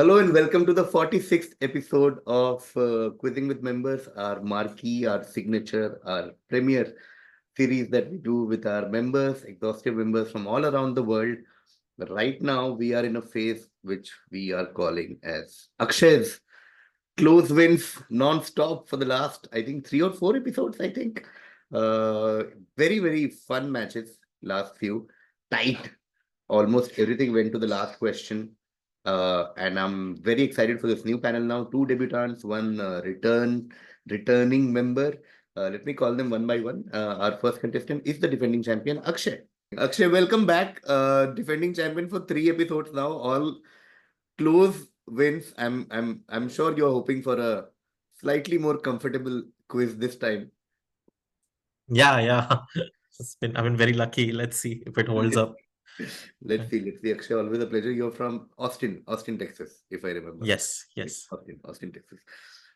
Hello and welcome to the 46th episode of Quizzing with Members, our marquee, our signature, our premier series that we do with our members, exhaustive members from all around the world. But right now, we are in a phase which we are calling as Akshay's close wins non-stop for the last, I think, 3 or 4 episodes, I think. Very, very fun matches, last few. Tight. Almost everything went to the last question. And I'm very excited for this new panel now. 2 debutants, one returning member. Let me call them one by one. Our first contestant is the defending champion, Akshay. Akshay, welcome back. Defending champion for 3 episodes now. All close wins. I'm sure you're hoping for a slightly more comfortable quiz this time. Yeah. I've been very lucky. Let's see if it holds up. Let's see. Akshay, always a pleasure. You're from Austin, Texas, if I remember. Yes. Austin, Texas.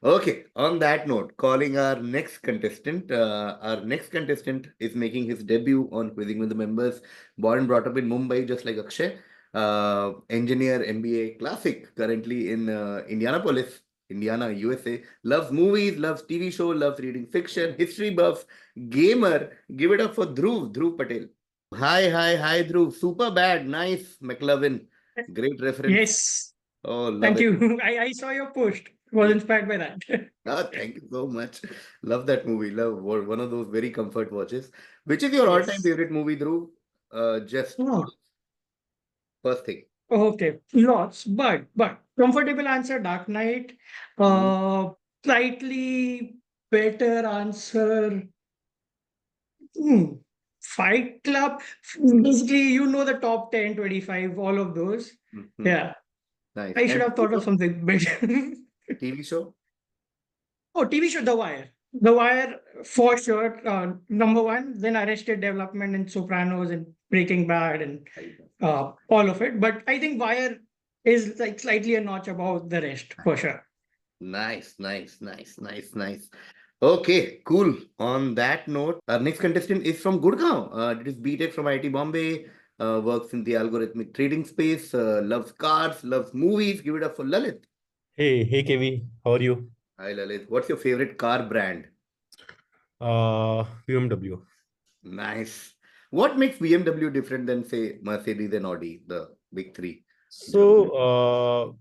Okay, on that note, calling our next contestant. Our next contestant is making his debut on Quizzing with the Members. Born and brought up in Mumbai, just like Akshay. Engineer, MBA, classic, currently in Indianapolis, Indiana, USA. Loves movies, loves TV show, loves reading fiction, history buff, gamer. Give it up for Dhruv Patel. Hi, Dhruv. Super bad. Nice, McLovin. Great reference. Yes. Oh, love Thank it. you. I saw your post. Was inspired by that. Thank you so much. Love that movie. Love one of those very comfort watches. Which is your all-time favorite movie, Dhruv? First thing. Okay, lots, but comfortable answer, Dark Knight. Slightly better answer, Fight Club. Basically, the top 10, 25, all of those. Yeah. Nice. I should have thought of something better. TV show? Oh, TV show, The Wire. The Wire, for sure, number one. Then Arrested Development and Sopranos and Breaking Bad and all of it. But I think Wire is like slightly a notch above the rest, for sure. Nice. Okay, cool. On that note, our next contestant is from Gurgaon. Did his BTech from IIT Bombay. Works in the algorithmic trading space. Loves cars, loves movies. Give it up for Lalit. Hey KV, how are you? Hi Lalit. What's your favorite car brand? BMW. Nice. What makes BMW different than, say, Mercedes and Audi, the big three? So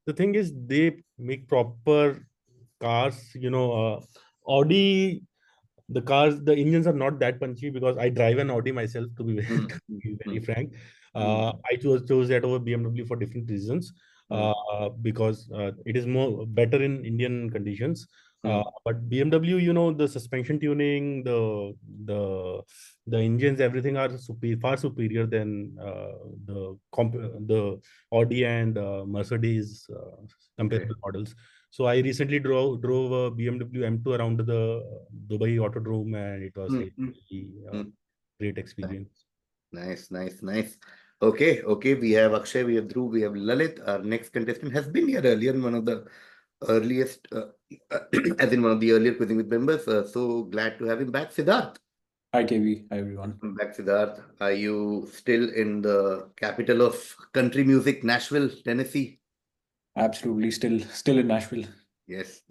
the thing is, they make proper cars. Audi, the engines are not that punchy because I drive an Audi myself, to be very frank. I chose that over BMW for different reasons. Because it is better in Indian conditions. But BMW, the suspension tuning, the engines, everything are far superior than the Audi and Mercedes comparable models. So I recently drove a BMW M2 around the Dubai Autodrome, and it was a great experience. Nice. Okay. We have Akshay, we have Dhruv, we have Lalit. Our next contestant has been here earlier in one of the earliest, as in one of the earlier Quizzing with Members. So glad to have him back. Siddharth. Hi KV, hi everyone. Welcome back, Siddharth. Are you still in the capital of country music, Nashville, Tennessee? Absolutely, still in Nashville. Yes.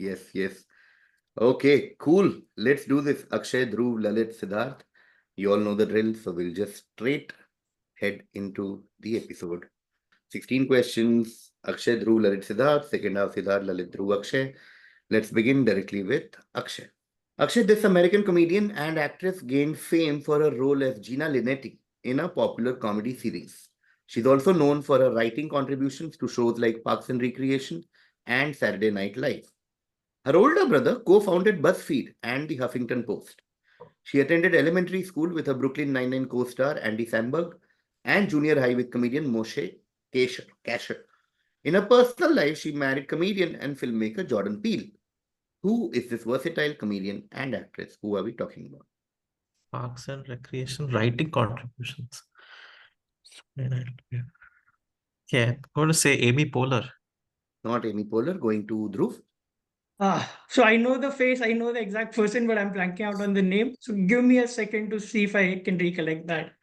Okay, cool. Let's do this. Akshay, Dhruv, Lalit, Siddharth. You all know the drill, so we'll just straight head into the episode. 16 questions. Akshay, Dhruv, Lalit, Siddharth. Second half, Siddharth, Lalit, Dhruv, Akshay. Let's begin directly with Akshay. Akshay, this American comedian and actress gained fame for her role as Gina Linetti in a popular comedy series. She's also known for her writing contributions to shows like Parks and Recreation and Saturday Night Live. Her older brother co-founded BuzzFeed and the Huffington Post. She attended elementary school with her Brooklyn Nine-Nine co-star Andy Samberg and junior high with comedian Moshe Kasher. In her personal life, she married comedian and filmmaker Jordan Peele. Who is this versatile comedian and actress? Who are we talking about? Parks and Recreation writing contributions. Yeah, I'm going to say Amy Poehler. Not Amy Poehler. Going to Dhruv. So I know the face, I know the exact person, but I'm blanking out on the name. So give me a second to see if I can recollect that.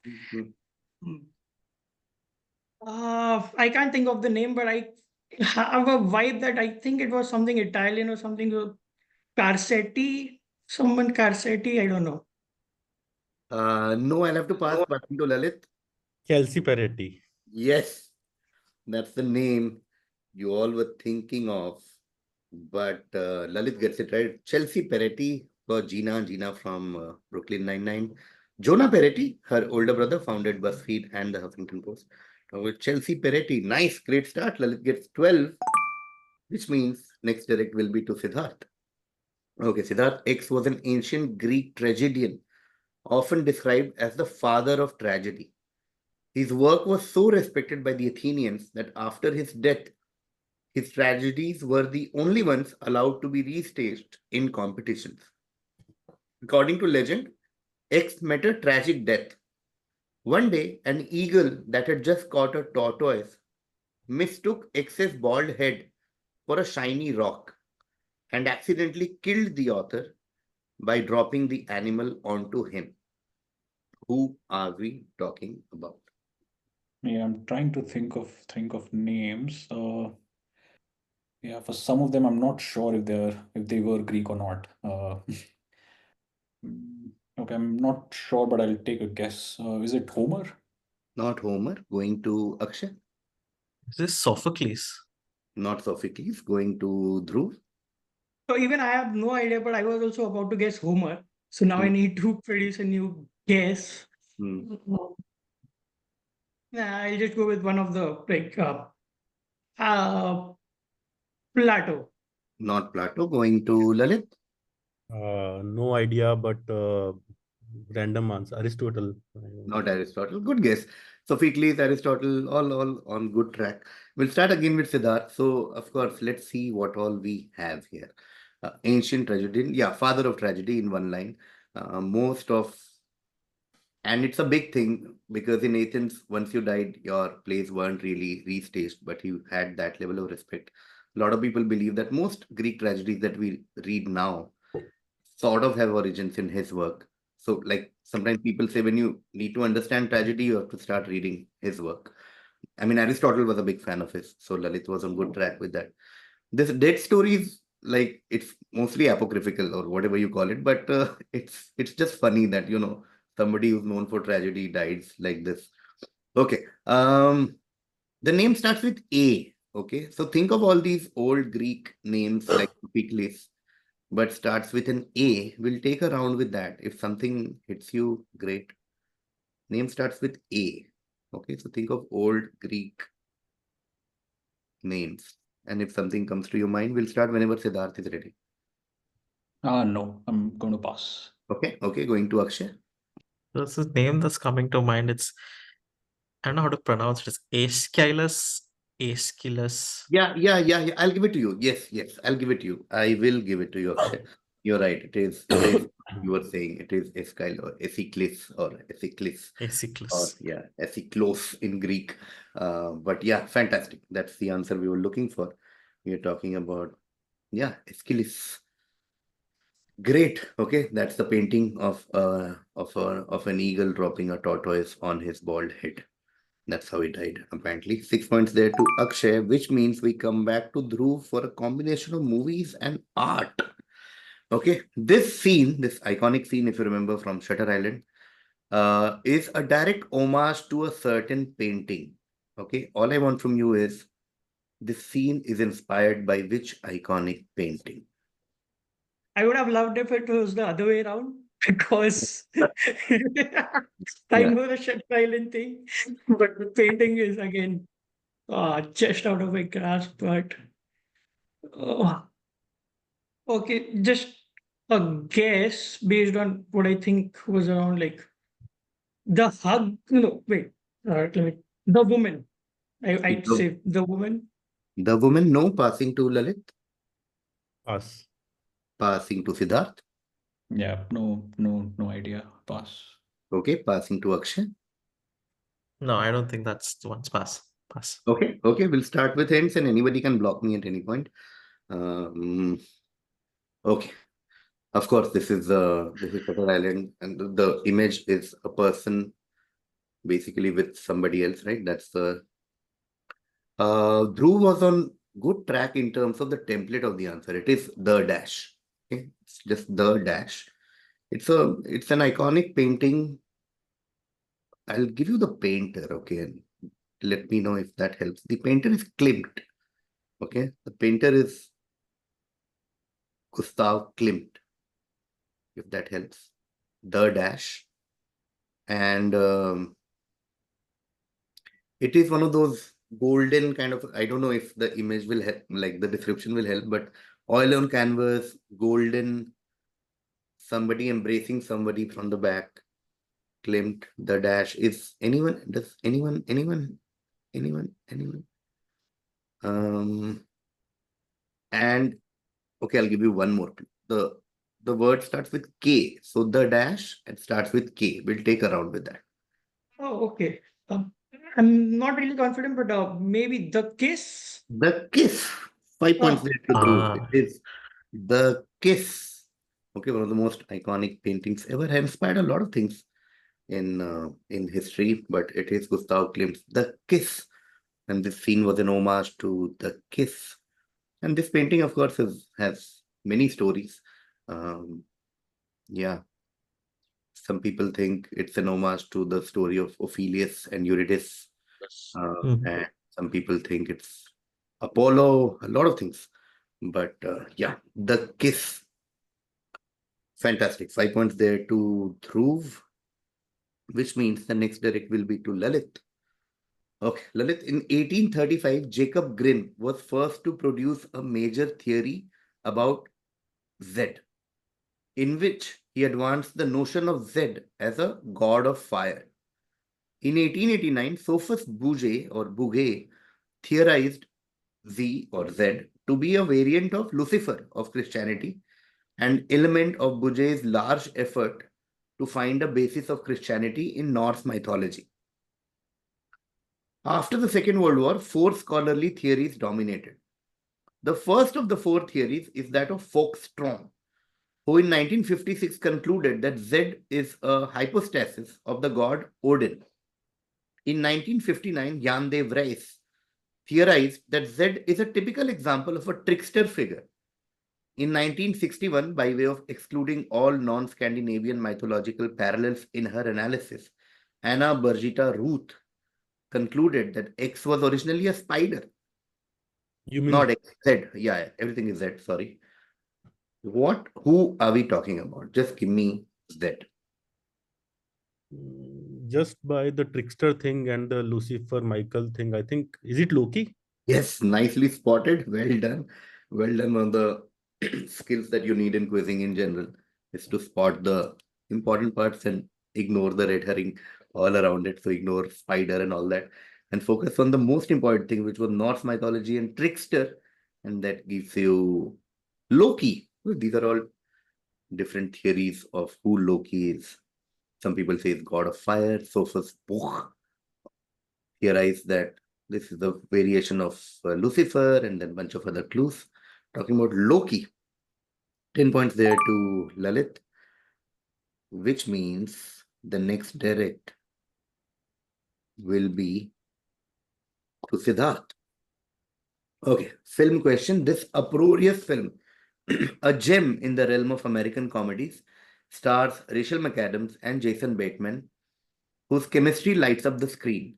I can't think of the name, but have a vibe that I think it was something Italian or something. Carcetti, someone Carcetti, I don't know. No, I'll have to pass back to Lalit. Kelsey Peretti. Yes, that's the name you all were thinking of. But Lalit gets it right. Chelsea Peretti for Gina from Brooklyn Nine-Nine. Jonah Peretti, her older brother, founded BuzzFeed and the Huffington Post. With Chelsea Peretti, nice, great start. Lalit gets 12, which means next direct will be to Siddharth. Okay, Siddharth X was an ancient Greek tragedian, often described as the father of tragedy. His work was so respected by the Athenians that after his death, his tragedies were the only ones allowed to be restaged in competitions. According to legend, X met a tragic death. One day, an eagle that had just caught a tortoise mistook X's bald head for a shiny rock and accidentally killed the author by dropping the animal onto him. Who are we talking about? Yeah, I'm trying to think of names. Yeah, for some of them, I'm not sure if they were Greek or not. Okay, I'm not sure, but I'll take a guess. Is it Homer? Not Homer, going to Akshay. Is this Sophocles? Not Sophocles, going to Dhruv. So even I have no idea, but I was also about to guess Homer. So now I need to produce a new guess. Hmm. Nah, I'll just go with one of the Plato. Not Plato, going to Lalit. No idea, but random answer. Aristotle. Not Aristotle. Good guess. Sophocles, Aristotle, all on good track. We'll start again with Siddharth. So, of course, let's see what all we have here. Ancient tragedy, yeah, father of tragedy in one line. And it's a big thing because in Athens, once you died, your plays weren't really restaged, but you had that level of respect. A lot of people believe that most Greek tragedies that we read now sort of have origins in his work. So, like sometimes people say, when you need to understand tragedy, you have to start reading his work. I mean, Aristotle was a big fan of his, so Lalit was on good track with that. This dead stories, like it's mostly apocryphal or whatever you call it, but it's just funny that somebody who's known for tragedy dies like this. Okay, the name starts with A. Okay, so think of all these old Greek names like Pericles, but starts with an A. We'll take a round with that. If something hits you, great. Name starts with A. Okay, so think of old Greek names. And if something comes to your mind, we'll start whenever Siddharth is ready. No, I'm going to pass. Okay, going to Akshay. There's a name that's coming to mind. I don't know how to pronounce it. It's Aeschylus. Yeah. I'll give it to you. Yes, I'll give it to you. I will give it to you, Akshay. You're right. It is you were saying it is Aeschylus or Aeschylus or Aeschylus. Or Aeschylus. yeah, Aeschylus in Greek. But yeah, fantastic. That's the answer we were looking for. We're talking about Aeschylus. Great. Okay, that's the painting of an eagle dropping a tortoise on his bald head. That's how he died, apparently. 6 points there to Akshay, which means we come back to Dhruv for a combination of movies and art. Okay, this scene, this iconic scene, if you remember from Shutter Island, is a direct homage to a certain painting. Okay, all I want from you is this scene is inspired by which iconic painting? I would have loved if it was the other way around because I Yeah. know the Shutter Island thing, but the painting is again just out of my grasp. But okay, just a guess based on what I think was around like the hug. No, wait. Let me. The woman. I'd The, say the woman. the woman, no, passing to Lalit, Pass. passing to Siddharth. Yeah, no idea. Pass. Okay, passing to Akshay. No, I don't think that's the one's pass. Pass. Okay, we'll start with hints and anybody can block me at any point. Okay, of course, this is Shutter Island, and the image is a person basically with somebody else, right? That's the Dhruv was on good track in terms of the template of the answer. It is the dash. Okay, it's just the dash. It's an iconic painting. I'll give you the painter, okay, and let me know if that helps. The painter is Klimt. Okay, the painter is Gustav Klimt, if that helps. The dash. And it is one of those golden kind of, I don't know if the image will help, like the description will help, but oil on canvas, golden, somebody embracing somebody from the back, Klimt, the dash. Is anyone, does anyone? And okay, I'll give you one more clue. The word starts with K. So the dash, it starts with K. We'll take a round with that. Oh, okay. I'm not really confident, but maybe the kiss. The kiss. 5 points Oh. there to Dhruv. Ah. It is the kiss. Okay, one of the most iconic paintings ever. Has inspired a lot of things in history, but it is Gustav Klimt's The Kiss. And this scene was an homage to The Kiss. And this painting, of course, has many stories. Yeah. Some people think it's an homage to the story of Ophelius and Eurydice. And some people think it's Apollo, a lot of things. But yeah, The Kiss. Fantastic. 5 points there to Dhruv, which means the next direct will be to Lalit. Okay, Lalit, in 1835, Jacob Grimm was first to produce a major theory about Z, in which he advanced the notion of Z as a god of fire. In 1889, Sophus Bouguer theorized Z or Z to be a variant of Lucifer of Christianity, an element of Bouguer's large effort to find a basis of Christianity in Norse mythology. After the Second World War, 4 scholarly theories dominated. The first of the 4 theories is that of Folkestrom, who in 1956 concluded that Z is a hypostasis of the god Odin. In 1959, Jan de Vries theorized that Z is a typical example of a trickster figure. In 1961, by way of excluding all non-Scandinavian mythological parallels in her analysis, Anna Birgitta Ruth concluded that X was originally a spider. You mean Not X, Z. Yeah, everything is Z, sorry. Who are we talking about? Just give me Z. just by the trickster thing and the Lucifer Michael thing? I think, is it Loki? Yes, nicely spotted. Well done. Well done on the skills that you need in quizzing in general is to spot the important parts and ignore the red herring all around it. So ignore spider and all that and focus on the most important thing, which was Norse mythology and trickster. And that gives you Loki. Well, these are all different theories of who Loki is. Some people say it's god of fire. Sophus Buch theorized that this is the variation of Lucifer and then a bunch of other clues. Talking about Loki. 10 points there to Lalit, which means the next direct will be to Siddharth. Okay, film question. This uproarious film, a gem in the realm of American comedies, stars Rachel McAdams and Jason Bateman, whose chemistry lights up the screen.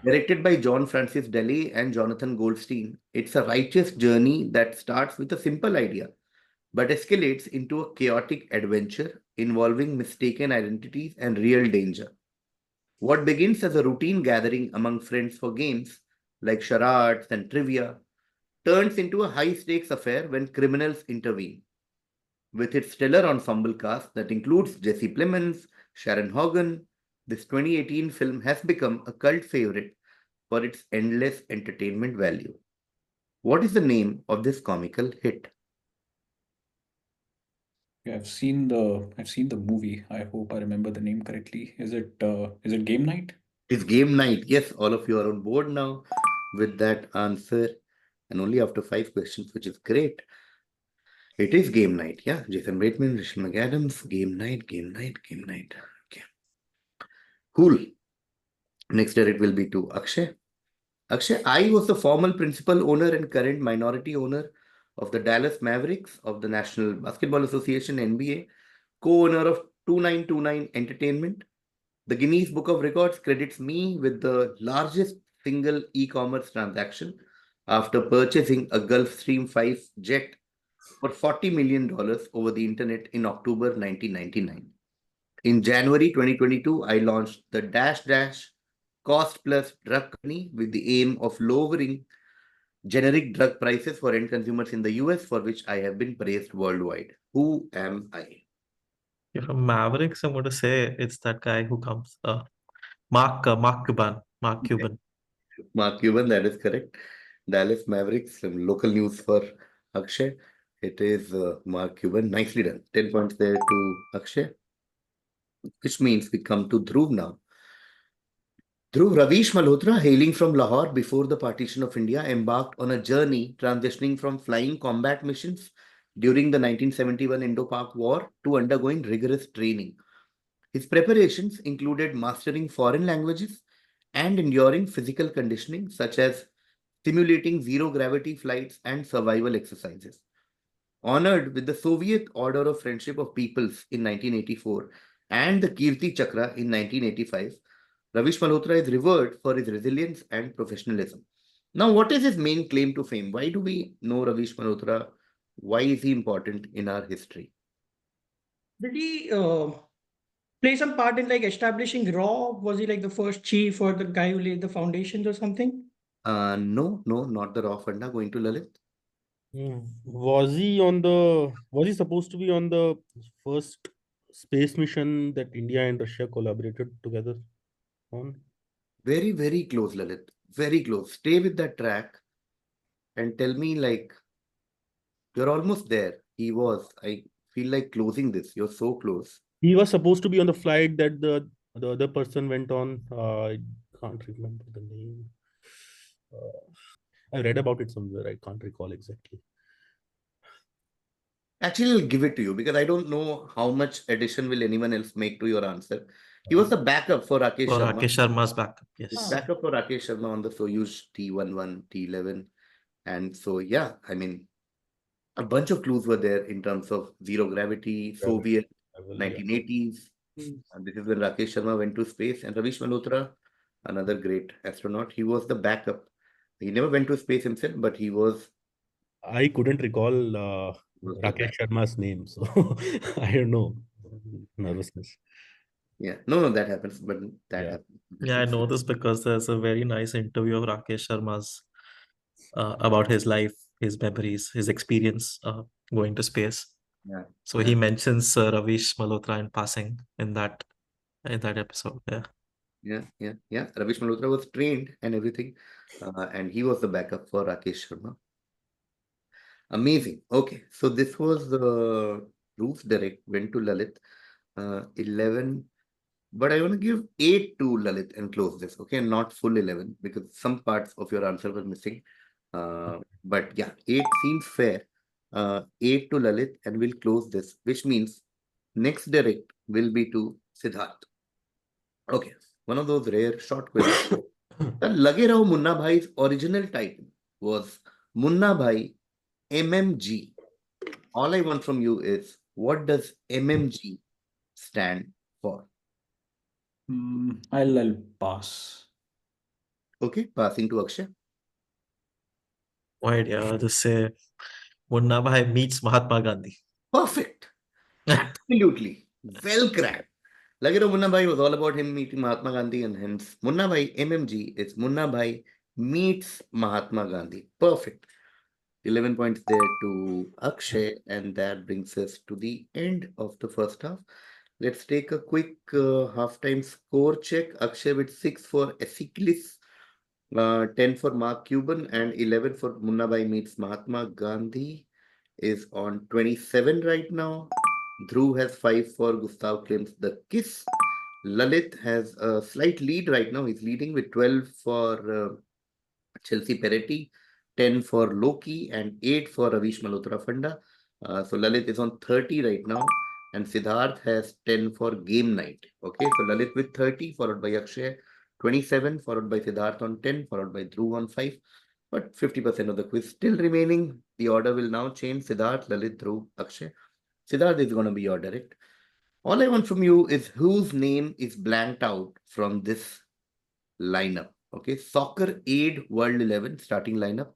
Directed by John Francis Daley and Jonathan Goldstein, it's a righteous journey that starts with a simple idea, but escalates into a chaotic adventure involving mistaken identities and real danger. What begins as a routine gathering among friends for games, like charades and trivia, turns into a high-stakes affair when criminals intervene. With its stellar ensemble cast that includes Jesse Plemons, Sharon Hogan, this 2018 film has become a cult favorite for its endless entertainment value. What is the name of this comical hit? Yeah, I've seen the movie. I hope I remember the name correctly. Is it Game Night? It's Game Night. Yes, all of you are on board now with that answer. And only after 5 questions, which is great. It is Game Night. Yeah, Jason Bateman, Rachel McAdams, Game Night. Okay. Cool. Next direct will be to Akshay. Akshay, I was the former principal owner and current minority owner of the Dallas Mavericks of the National Basketball Association (NBA), co-owner of 2929 Entertainment. The Guinness Book of Records credits me with the largest single e-commerce transaction after purchasing a Gulfstream 5 jet for $40 million over the internet in October 1999. In January 2022, I launched the Dash Dash Cost Plus Drug Company with the aim of lowering generic drug prices for end consumers in the US, for which I have been praised worldwide. Who am I? You're from Mavericks, I'm going to say it's that guy who comes, Mark Cuban. Mark Cuban. Mark Cuban, that is correct. Dallas Mavericks, some local news for Akshay. It is Mark Cuban. Nicely done. 10 points there to Akshay. Which means we come to Dhruv now. Dhruv, Ravish Malhotra, hailing from Lahore before the partition of India, embarked on a journey transitioning from flying combat missions during the 1971 Indo-Pak War to undergoing rigorous training. His preparations included mastering foreign languages and enduring physical conditioning, such as simulating zero-gravity flights and survival exercises. Honored with the Soviet Order of Friendship of Peoples in 1984 and the Kirti Chakra in 1985, Ravish Malhotra is revered for his resilience and professionalism. Now, what is his main claim to fame? Why do we know Ravish Malhotra? Why is he important in our history? Did he play some part in like establishing Raw? Was he like the first chief or the guy who laid the foundations or something? No, not the Raw Funda. Going to Lalit. Was he supposed to be on the first space mission that India and Russia collaborated together on? Very, very close, Lalit. Very close. Stay with that track and tell me, like, you're almost there. He was. I feel like closing this. You're so close. He was supposed to be on the flight that the other person went on. I can't remember the name. I read about it somewhere. I can't recall exactly. Actually, I'll give it to you because I don't know how much addition will anyone else make to your answer. He was the backup for Rakesh For Sharma. Rakesh Sharma's backup. He's Yes. backup for Rakesh Sharma on the Soyuz T-11, T-11. And so, yeah, I mean, a bunch of clues were there in terms of zero gravity, Soviet, 1980s. And this is when Rakesh Sharma went to space. And Ravish Malhotra, another great astronaut, he was the backup. He never went to space himself, but he was. I couldn't recall Rakesh Sharma's name, so I don't know. Nervousness. Yeah, no, that happens, but that Yeah. happens. Yeah, I know this because there's a very nice interview of Rakesh Sharma's about his life, his memories, his experience going to space. Yeah. So he mentions Ravish Malhotra in passing in that episode. Yeah. Yeah. Ravish Malhotra was trained and everything, and he was the backup for Rakesh Sharma. Amazing. Okay, so this was Dhruv direct, went to Lalit. 11, but I want to give 8 to Lalit and close this. Okay, not full 11 because some parts of your answer were missing. But yeah, 8 seems fair. 8 to Lalit, and we'll close this, which means next direct will be to Siddharth. Okay, one of those rare short questions. Lage Raho Munna Bhai's original title was Munna Bhai MMG. All I want from you is, what does MMG stand for? I'll pass. Okay, passing to Akshay. No idea. Just say Munna Bhai meets Mahatma Gandhi. Perfect. Absolutely. Well cracked. Lage Raho Munna Bhai was all about him meeting Mahatma Gandhi, and hence Munna Bhai MMG is Munna Bhai meets Mahatma Gandhi. Perfect. 11 points there to Akshay, and that brings us to the end of the first half. Let's take a quick halftime score check. Akshay with 6 for Esiklis, 10 for Mark Cuban, and 11 for Munna Bhai meets Mahatma Gandhi is on 27 right now. Dhruv has 5 for Gustav Klimt's The Kiss. Lalit has a slight lead right now. He's leading with 12 for Chelsea Peretti, 10 for Loki, and 8 for Ravish Malhotra Funda. So Lalit is on 30 right now, and Siddharth has 10 for Game Night. Okay, so Lalit with 30, followed by Akshay 27, followed by Siddharth on 10, followed by Dhruv on 5. But 50% of the quiz still remaining. The order will now change. Siddharth, Lalit, Dhruv, Akshay. Siddharth is going to be your direct. All I want from you is whose name is blanked out from this lineup. Okay, Soccer Aid World 11 starting lineup.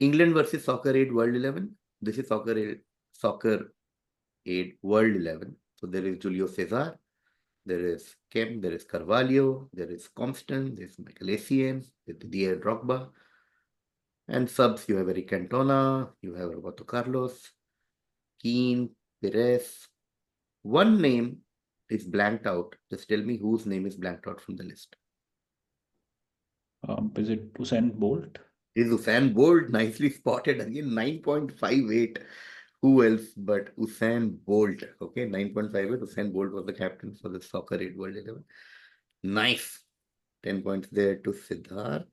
England versus Soccer Aid World 11. This is Soccer Aid World 11. So there is Julio Cesar, there is Kemp, there is Carvalho, there is Constant, there is Michael Essien, with Didier Drogba. And subs, you have Eric Cantona, you have Roberto Carlos, Keane, Perez. One name is blanked out. Just tell me whose name is blanked out from the list. Is it Usain Bolt? Is Usain Bolt nicely spotted again? 9.58. Who else but Usain Bolt? Okay, 9.58. Usain Bolt was the captain for the Soccer Aid World 11. Nice. 10 points there to Siddharth.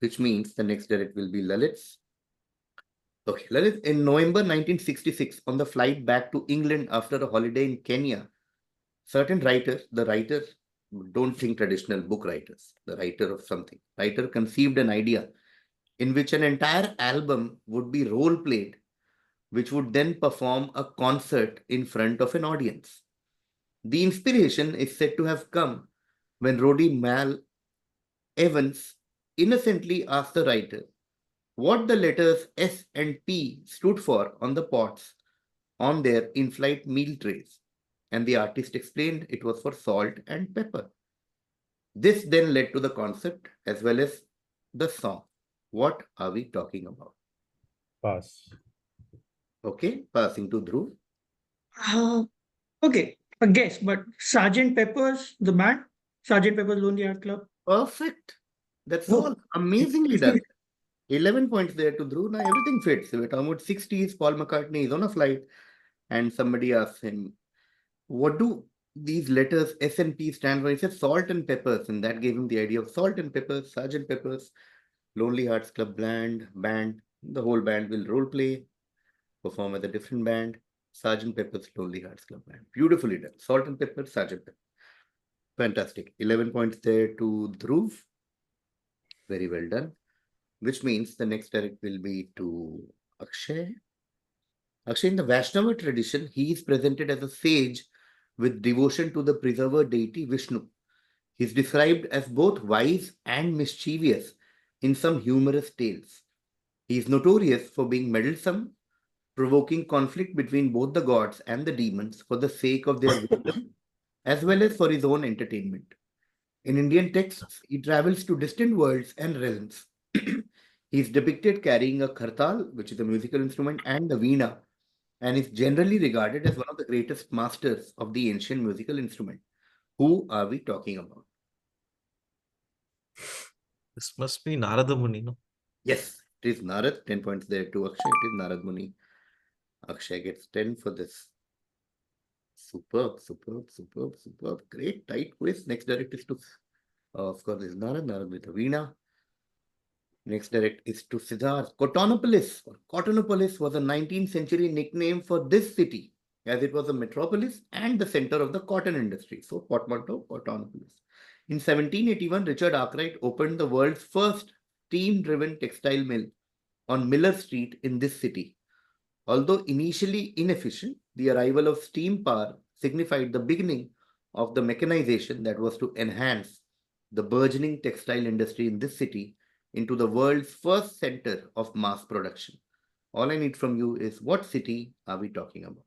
Which means the next direct will be Lalit's. Okay, Lalit, in November 1966, on the flight back to England after a holiday in Kenya, certain writer, don't think traditional book writers, the writer of something, writer conceived an idea in which an entire album would be role played, which would then perform a concert in front of an audience. The inspiration is said to have come when Roddy Mal Evans innocently asked the writer what the letters S and P stood for on the pots on their in-flight meal trays. And the artist explained it was for salt and pepper. This then led to the concept as well as the song. What are we talking about? Pass. Okay, passing to Dhruv. Okay, a guess, but Sergeant Pepper's, the band, Sergeant Pepper's Lonely Heart Club. Perfect. That's Oh. all. Amazingly done. 11 points there to Dhruv. Now everything fits. We're talking about 60s. Paul McCartney is on a flight and somebody asks him, what do these letters S and P stand for? He said salt and peppers, and that gave him the idea of salt and peppers, Sergeant Pepper's Lonely Hearts Club band. The whole band will role play, perform as a different band. Sergeant Pepper's Lonely Hearts Club band. Beautifully done. Salt and pepper, Sergeant Pepper. Fantastic. 11 points there to Dhruv. Very well done. Which means the next direct will be to Akshay. Akshay, in the Vaishnava tradition, he is presented as a sage with devotion to the preserver deity Vishnu. He is described as both wise and mischievous in some humorous tales. He is notorious for being meddlesome, provoking conflict between both the gods and the demons for the sake of their wisdom, as well as for his own entertainment. In Indian texts, he travels to distant worlds and realms. He is depicted carrying a khartal, which is a musical instrument, and the veena, and is generally regarded as one of the greatest masters of the ancient musical instrument. Who are we talking about? This must be Narada Muni, no? Yes, it is Narad. 10 points there to Akshay. It is Narad Muni. Akshay gets 10 for this. Superb. Great, tight quiz. Next direct is to, of course, is Narad with the veena. Next direct is to Siddharth. Cotonopolis was a 19th century nickname for this city, as it was a metropolis and the center of the cotton industry. So, portmanteau, Cotonopolis. In 1781, Richard Arkwright opened the world's first steam-driven textile mill on Miller Street in this city. Although initially inefficient, the arrival of steam power signified the beginning of the mechanization that was to enhance the burgeoning textile industry in this city into the world's first center of mass production. All I need from you is what city are we talking about?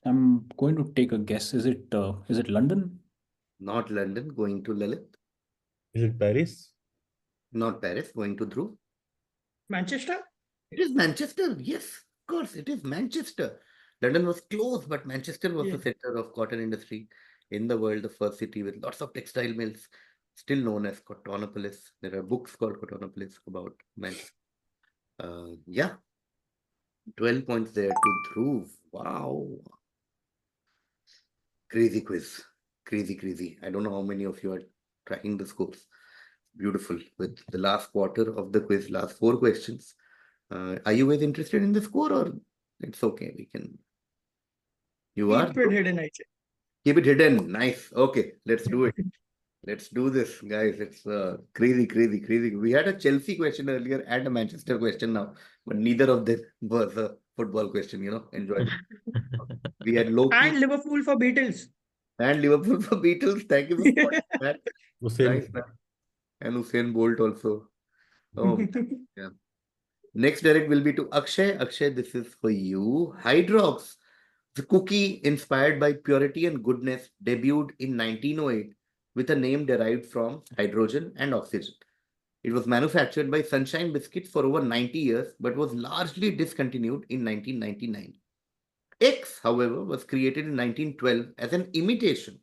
I'm going to take a guess. Is it London? Not London, going to Lalit. Is it Paris? Not Paris, going to Dhruv. Manchester? It is Manchester. Yes, of course, it is Manchester. London was close, but Manchester was the center of cotton industry in the world, the first city with lots of textile mills, still known as Cotonopolis. There are books called Cotonopolis about Manchester. 12 points there to Dhruv. Wow. Crazy quiz. Crazy. I don't know how many of you are tracking the scores. Beautiful. With the last quarter of the quiz, last 4 questions. Are you guys interested in the score or it's okay? We can. You are? Keep it hidden, I say. Keep it hidden. Nice. Okay, let's do it. Let's do this, guys. It's crazy, crazy, crazy. We had a Chelsea question earlier and a Manchester question now, but neither of them was a football question, enjoyable. We had Loki And Liverpool for Beatles. and Liverpool for Beatles. Thank you for spotting that. Usain. Nice, nice. And Usain Bolt also. Oh, yeah. Next direct will be to Akshay. Akshay, this is for you. Hydrox, the cookie inspired by purity and goodness, debuted in 1908 with a name derived from hydrogen and oxygen. It was manufactured by Sunshine Biscuits for over 90 years, but was largely discontinued in 1999. X, however, was created in 1912 as an imitation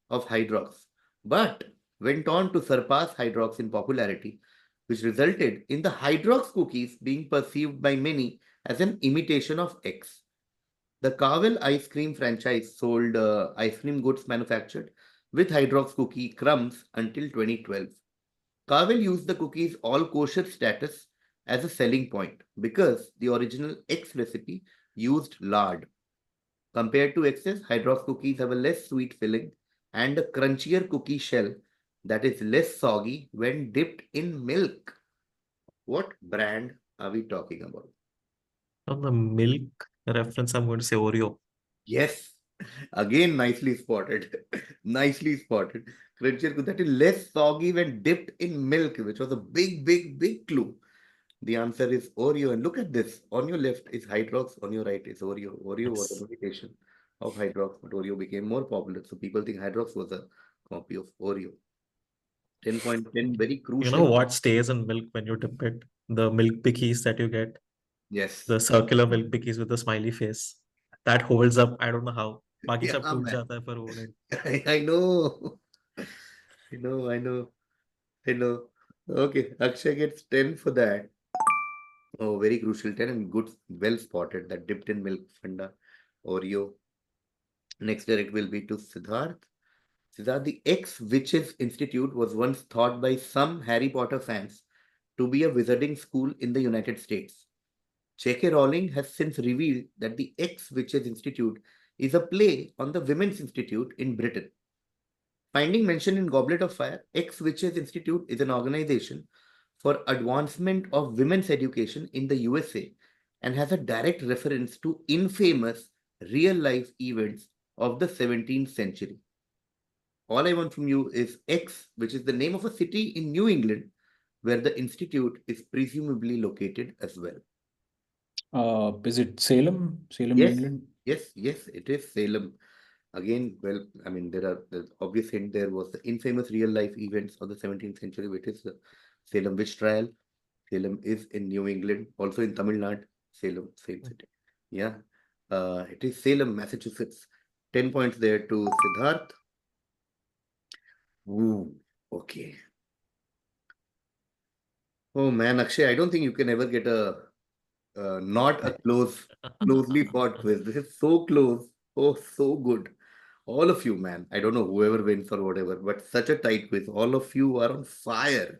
of Hydrox, but went on to surpass Hydrox in popularity, which resulted in the Hydrox cookies being perceived by many as an imitation of X. The Carvel ice cream franchise sold ice cream goods manufactured with Hydrox cookie crumbs until 2012. Carvel used the cookie's all kosher status as a selling point because the original X recipe used lard. Compared to X's, Hydrox cookies have a less sweet filling and a crunchier cookie shell that is less soggy when dipped in milk. What brand are we talking about? On the milk reference, I'm going to say Oreo. Yes, again nicely spotted. Nicely spotted. Crunchier that is less soggy when dipped in milk, which was a big, big, big clue. The answer is Oreo. And look at this. On your left is Hydrox, on your right is Oreo. Oreo was Yes. an imitation of Hydrox, but Oreo became more popular. So people think Hydrox was a copy of Oreo. 10.10, very You crucial. know what stays in milk when you dip it? The milk bikkies that you get, Yes. the circular milk bikkies with the smiley face. That holds up. I don't know how. बाकी Yeah, सब टूट man. जाता है पर वो नहीं. I know. I know, I know. I know. Okay, Akshay gets 10 for that. Oh, very crucial 10 and good, well spotted. That dipped in milk, Funda, Oreo. Next direct will be to Siddharth. Siddharth, the ex-Witches Institute was once thought by some Harry Potter fans to be a wizarding school in the United States. J.K. Rowling has since revealed that the ex-Witches Institute is a play on the Women's Institute in Britain. Finding mention in Goblet of Fire, ex-Witches Institute is an organization for advancement of women's education in the USA and has a direct reference to infamous real-life events of the 17th century. All I want from you is X, which is the name of a city in New England where the institute is presumably located as well. Is it Salem? Salem, Yes, England? yes, yes, it is Salem. Again, well, I mean, the obvious hint there was the infamous real life events of the 17th century, which is the Salem witch trial. Salem is in New England, also in Tamil Nadu. Salem, same city. Yeah, it is Salem, Massachusetts. 10 points there to Siddharth. Ooh, okay. Oh man, Akshay, I don't think you can ever get a not a closely fought quiz. This is so close. Oh, so good. All of you, man. I don't know whoever wins or whatever, but such a tight quiz. All of you are on fire.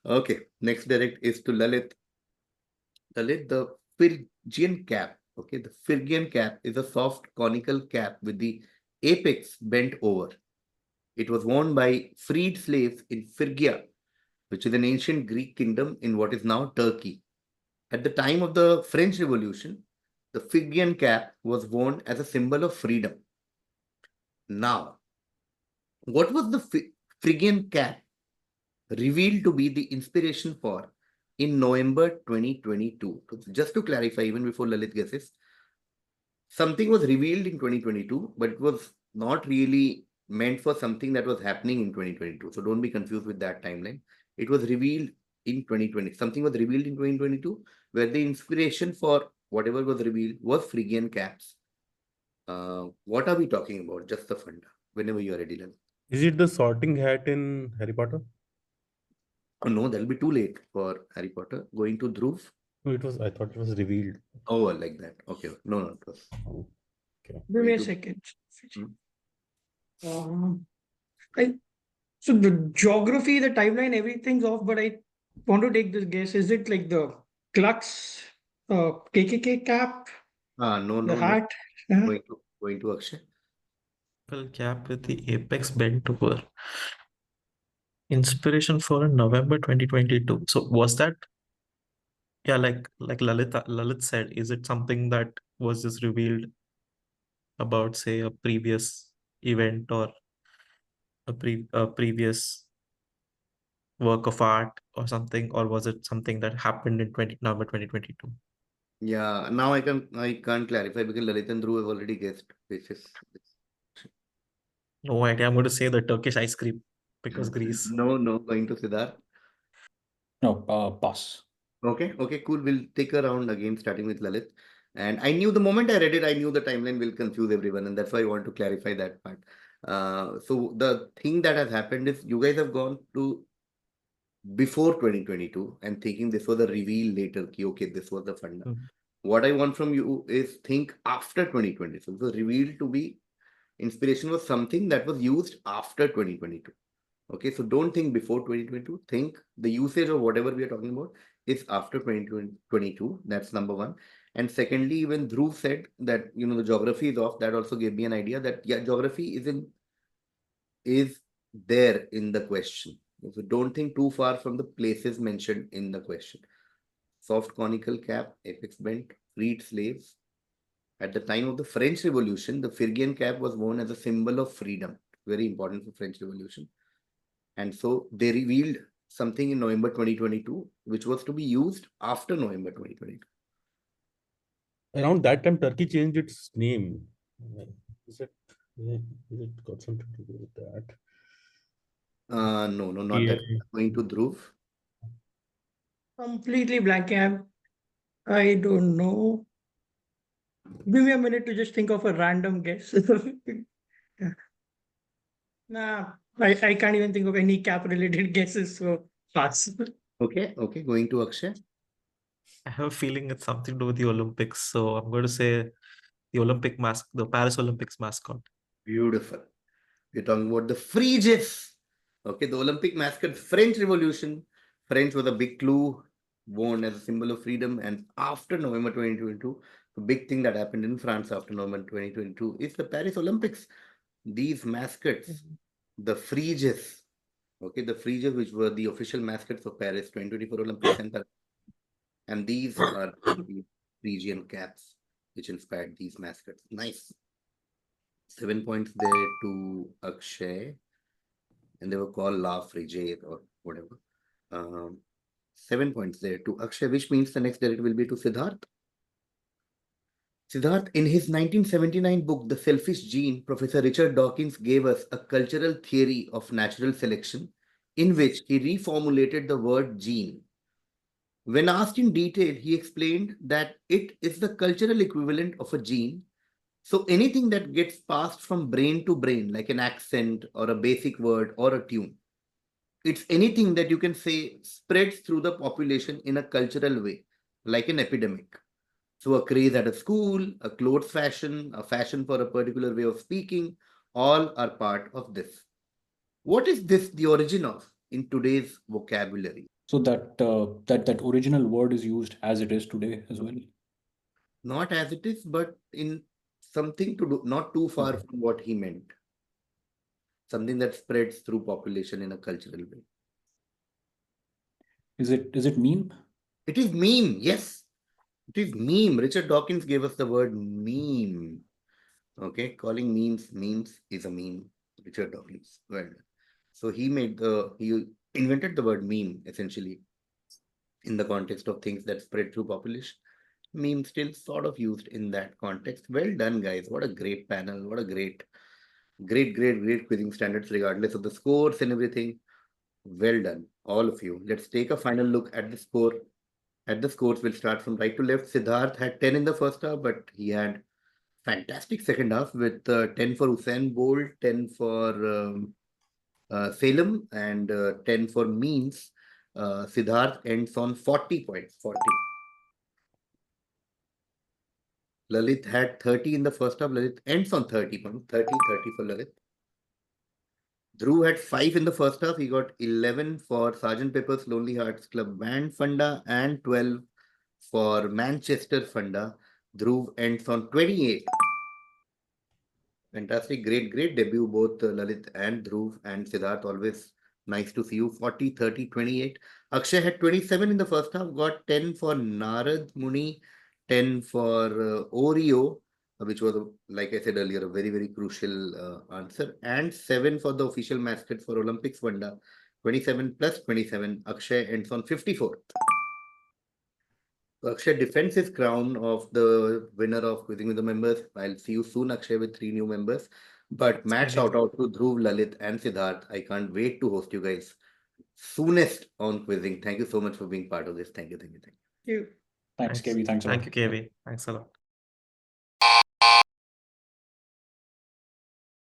Okay, next direct is to Lalit. Lalit, the Phrygian cap. Okay, the Phrygian cap is a soft conical cap with the apex bent over. It was worn by freed slaves in Phrygia, which is an ancient Greek kingdom in what is now Turkey. At the time of the French Revolution, the Phrygian cap was worn as a symbol of freedom. Now, what was the Phrygian cap revealed to be the inspiration for in November 2022? Just to clarify, even before Lalit guesses, something was revealed in 2022, but it was not really meant for something that was happening in 2022. So don't be confused with that timeline. It was revealed in 2020. Something was revealed in 2022, where the inspiration for whatever was revealed was Phrygian caps. What are we talking about? Just the funda. Whenever you are ready, Lalit. Is it the sorting hat in Harry Potter? Oh no, that'll be too late for Harry Potter. Going to Dhruv. No, it was. I thought it was revealed. Oh, like that. Okay. No, no, it was. Okay. Give me a second. So the geography, the timeline, everything's off, but I want to take this guess. Is it like the Klux KKK cap, No, the no, no. hat? Yeah. Going to Akshay. Cap with the apex bent over. Inspiration for November 2022. So was that, yeah, like Lalit said, is it something that was just revealed about, say, a previous event or a previous work of art or something, or was it something that happened in November 2022? Yeah, now I can't clarify because Lalit and Dhruv have already guessed which is No idea. I'm going to say the Turkish ice cream because Greece. no, going to Siddharth. No, pass. Okay, cool. We'll take a round again, starting with Lalit. And I knew the moment I read it, I knew the timeline will confuse everyone, and that's why I want to clarify that part. So the thing that has happened is you guys have gone to before 2022 and thinking this was a reveal later. Ki, okay, this was the funda. Mm. What I want from you is think after 2020. So it was revealed to be inspiration was something that was used after 2022. Okay, so don't think before 2022. Think the usage of whatever we are talking about is after 2022. That's number one. And secondly, when Dhruv said that the geography is off, that also gave me an idea that yeah, geography is there in the question. So don't think too far from the places mentioned in the question. Soft conical cap, apex bent, freed slaves. At the time of the French Revolution, the Phrygian cap was worn as a symbol of freedom. Very important for French Revolution. And so they revealed something in November 2022, which was to be used after November 2022. Around that time, Turkey changed its name. Is it got something to do with that? No, not that. Going to Dhruv. Completely blank. I don't know. Give me a minute to just think of a random guess. Yeah. Nah, I can't even think of any cap related guesses. So pass. Okay, going to Akshay. I have a feeling it's something to do with the Olympics, so I'm going to say the Paris Olympics mascot. Beautiful. We're talking about the Frieges. Okay, the Olympic mascot, French Revolution. French was a big clue, worn as a symbol of freedom. And after November 2022, the big thing that happened in France after November 2022 is the Paris Olympics. These mascots, the Frieges, okay, the Frieges, which were the official mascots for Paris 2024 Olympics, and these are the Phrygian caps, which inspired these mascots. Nice. 7 points there to Akshay, and they were called La Frigate or whatever. 7 points there to Akshay, which means the next direct will be to Siddharth. Siddharth, in his 1979 book, The Selfish Gene, Professor Richard Dawkins gave us a cultural theory of natural selection in which he reformulated the word gene. When asked in detail, he explained that it is the cultural equivalent of a gene. So anything that gets passed from brain to brain, like an accent or a basic word or a tune, it's anything that you can say spreads through the population in a cultural way, like an epidemic. So a craze at a school, a clothes fashion, a fashion for a particular way of speaking, all are part of this. What is this the origin of in today's vocabulary? So that original word is used as it is today as well. Not as it is, but in something to do, not too far Okay. from what he meant. Something that spreads through population in a cultural way. Is it meme? It is meme, yes. It is meme. Richard Dawkins gave us the word meme. Okay, calling memes is a meme. Richard Dawkins. Well, so he invented the word meme essentially in the context of things that spread through population. Meme still sort of used in that context. Well done, guys. What a great panel. What a great quizzing standards, regardless of the scores and everything. Well done, all of you. Let's take a final look at the score. At the scores, we'll start from right to left. Siddharth had 10 in the first half, but he had fantastic second half with 10 for Usain Bolt, 10 for Salem, and 10 for memes. Siddharth ends on 40 points. 40. Lalit had 30 in the first half. Lalit ends on 30 points. 30 for Lalit. Dhruv had 5 in the first half. He got 11 for Sgt. Pepper's Lonely Hearts Club Band Funda and 12 for Manchester Funda. Dhruv ends on 28. Fantastic. Great debut, both Lalit and Dhruv and Siddharth. Always nice to see you. 40, 30, 28. Akshay had 27 in the first half, got 10 for Narad Muni, 10 for Oreo, which was, like I said earlier, a very crucial answer, and 7 for the official mascot for Olympics Vanda. 27 plus 27. Akshay ends on 54. So Akshay defends his crown of the winner of Quizzing with the Members. I'll see you soon, Akshay, with 3 new members. But mad shout out to Dhruv, Lalit, and Siddharth. I can't wait to host you guys soonest on Quizzing. Thank you so much for being part of this. Thank you. You. Thanks, KV. Thanks a lot. Thank you, KV. Thanks a lot.